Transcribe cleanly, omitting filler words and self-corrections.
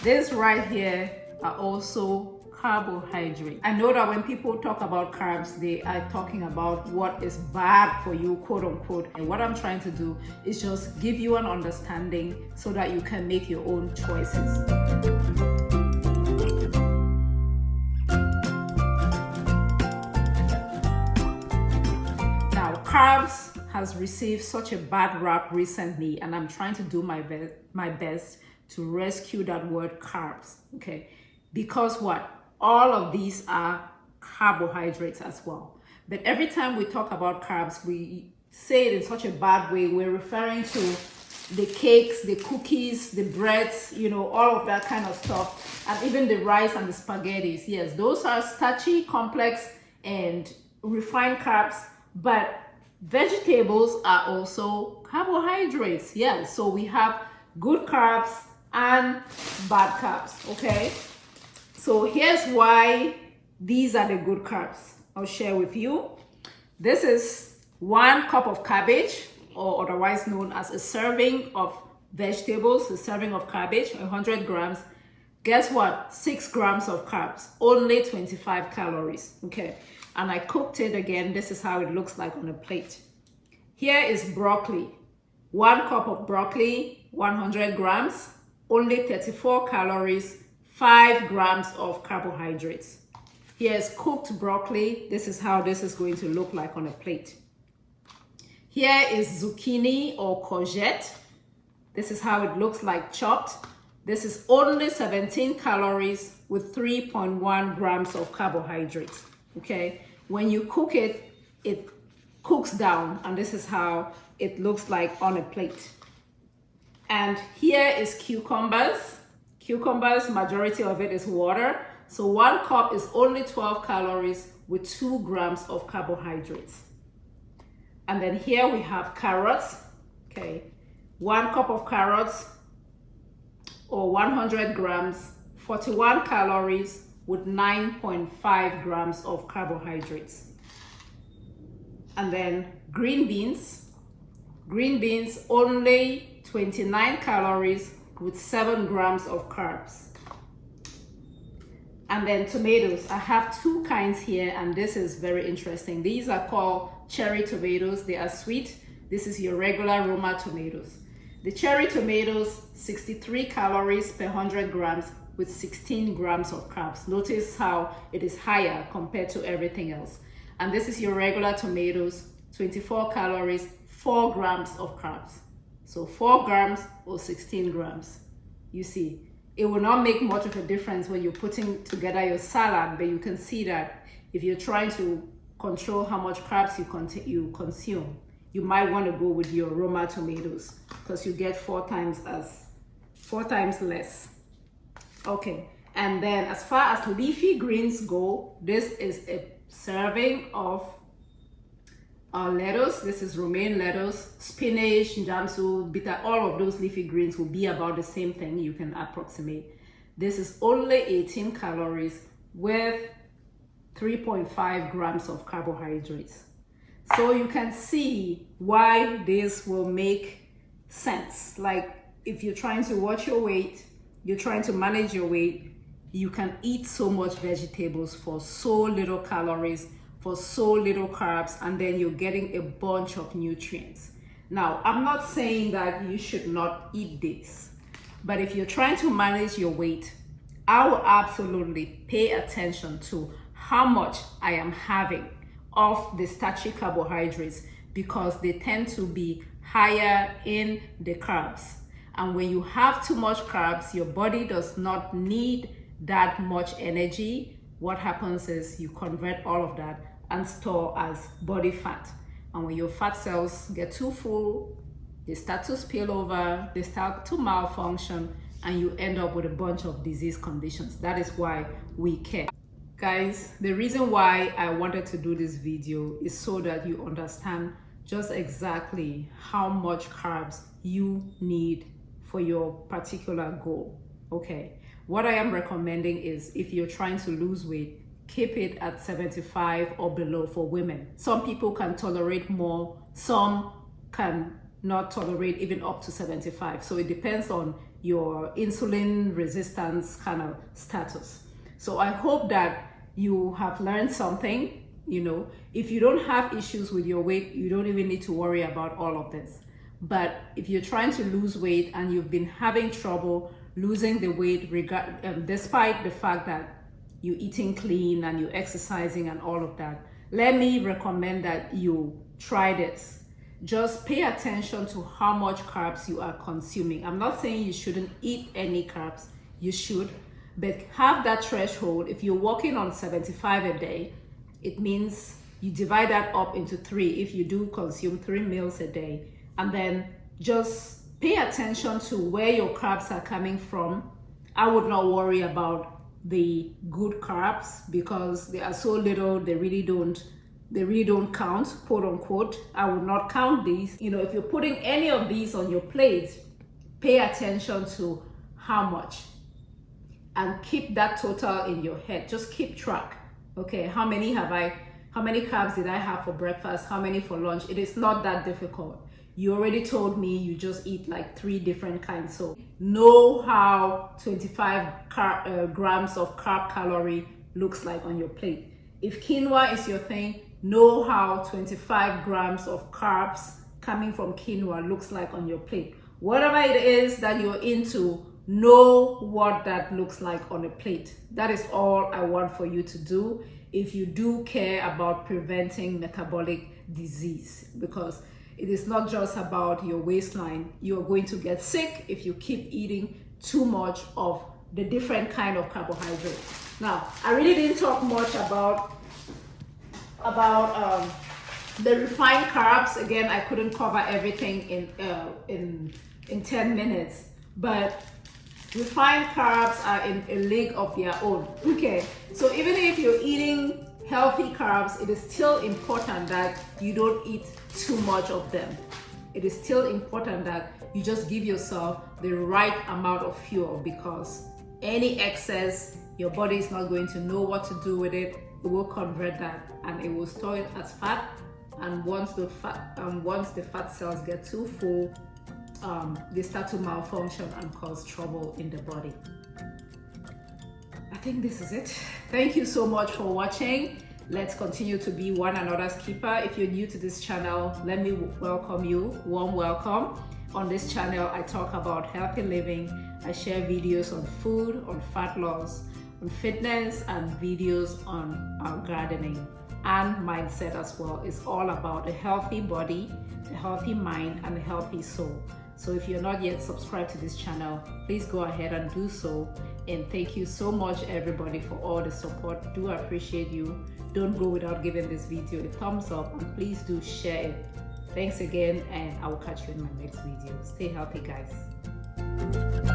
This right here are also carbohydrates. I know that when people talk about carbs, they are talking about what is bad for you, quote unquote. And what I'm trying to do is just give you an understanding so that you can make your own choices. Now, carbs has received such a bad rap recently, and I'm trying to do my best to rescue that word carbs, okay? Because what? All of these are carbohydrates as well. But every time we talk about carbs, we say it in such a bad way. We're referring to the cakes, the cookies, the breads, you know, all of that kind of stuff, and even the rice and the spaghettis. Yes, those are starchy, complex, and refined carbs, but vegetables are also carbohydrates. Yeah, so we have good carbs and bad carbs, okay? So here's why these are the good carbs I'll share with you. This is 1 cup of cabbage, or otherwise known as a serving of vegetables, a serving of cabbage, 100 grams. Guess what? 6 grams of carbs, only 25 calories, okay? And I cooked it again. This is how it looks like on a plate. Here is broccoli. 1 cup of broccoli, 100 grams, only 34 calories, 5 grams of carbohydrates. Here's cooked broccoli. This is how this is going to look like on a plate. Here is zucchini or courgette. This is how it looks like chopped. This is only 17 calories with 3.1 grams of carbohydrates, okay? When you cook it, it cooks down, and this is how it looks like on a plate. And here is cucumbers. Cucumbers, majority of it is water. So 1 cup is only 12 calories with 2 grams of carbohydrates. And then here we have carrots, okay? 1 cup of carrots or 100 grams, 41 calories with 9.5 grams of carbohydrates. And then green beans. Green beans, only 29 calories with 7 grams of carbs. And then tomatoes. I have 2 kinds here, and this is very interesting. These are called cherry tomatoes. They are sweet. This is your regular Roma tomatoes. The cherry tomatoes, 63 calories per 100 grams with 16 grams of carbs. Notice how it is higher compared to everything else. And this is your regular tomatoes, 24 calories, 4 grams of carbs. So 4 grams or 16 grams. You see, it will not make much of a difference when you're putting together your salad, but you can see that if you're trying to control how much carbs you consume, you might want to go with your Roma tomatoes because you get 4 times less. Okay, and then as far as leafy greens go, this is a serving of lettuce. This is romaine lettuce, spinach, jamsu, bitter. All of those leafy greens will be about the same thing. You can approximate. This is only 18 calories with 3.5 grams of carbohydrates. So you can see why this will make sense. Like if you're trying to watch your weight, you're trying to manage your weight, you can eat so much vegetables for so little calories, for so little carbs, and then you're getting a bunch of nutrients. Now, I'm not saying that you should not eat this, but if you're trying to manage your weight, I will absolutely pay attention to how much I am having of the starchy carbohydrates because they tend to be higher in the carbs. And when you have too much carbs, your body does not need that much energy. What happens is you convert all of that and store as body fat. And when your fat cells get too full, they start to spill over, they start to malfunction, and you end up with a bunch of disease conditions. That is why we care. Guys, the reason why I wanted to do this video is so that you understand just exactly how much carbs you need for your particular goal, okay? What I am recommending is if you're trying to lose weight, keep it at 75 or below for women. Some people can tolerate more, some can not tolerate even up to 75. So it depends on your insulin resistance kind of status. So I hope that you have learned something. You know, if you don't have issues with your weight, you don't even need to worry about all of this. But if you're trying to lose weight and you've been having trouble losing the weight despite the fact that you're eating clean and you're exercising and all of that, let me recommend that you try this. Just pay attention to how much carbs you are consuming. I'm not saying you shouldn't eat any carbs, you should, but have that threshold. If you're working on 75 a day, it means you divide that up into 3 if you do consume 3 meals a day, and then just pay attention to where your carbs are coming from. I would not worry about the good carbs because they are so little, they really don't count, quote unquote. I would not count these. You know, if you're putting any of these on your plate, pay attention to how much and keep that total in your head. Just keep track. Okay, how many carbs did I have for breakfast? How many for lunch? It is not that difficult. You already told me you just eat like 3 different kinds. So know how 25 grams of carb calorie looks like on your plate. If quinoa is your thing, know how 25 grams of carbs coming from quinoa looks like on your plate. Whatever it is that you're into, know what that looks like on a plate. That is all I want for you to do if you do care about preventing metabolic disease, because it is not just about your waistline. You're going to get sick if you keep eating too much of the different kind of carbohydrate. Now, I really didn't talk much about the refined carbs. Again, I couldn't cover everything in 10 minutes, but refined carbs are in a league of their own. Okay, so even if you're eating healthy carbs, it is still important that you don't eat too much of them. It is still important that you just give yourself the right amount of fuel, because any excess, your body is not going to know what to do with it. It will convert that and it will store it as fat. And once the fat cells get too full, they start to malfunction and cause trouble in the body. I think this is it. Thank you so much for watching. Let's continue to be one another's keeper. If you're new to this channel, let me welcome you. Warm welcome. On this channel, I talk about healthy living. I share videos on food, on fat loss, on fitness, and videos on gardening and mindset as well. It's all about a healthy body, a healthy mind, and a healthy soul. So if you're not yet subscribed to this channel, please go ahead and do so. And thank you so much, everybody, for all the support. Do appreciate you. Don't go without giving this video a thumbs up, and please do share it. Thanks again, and I will catch you in my next video. Stay healthy, guys.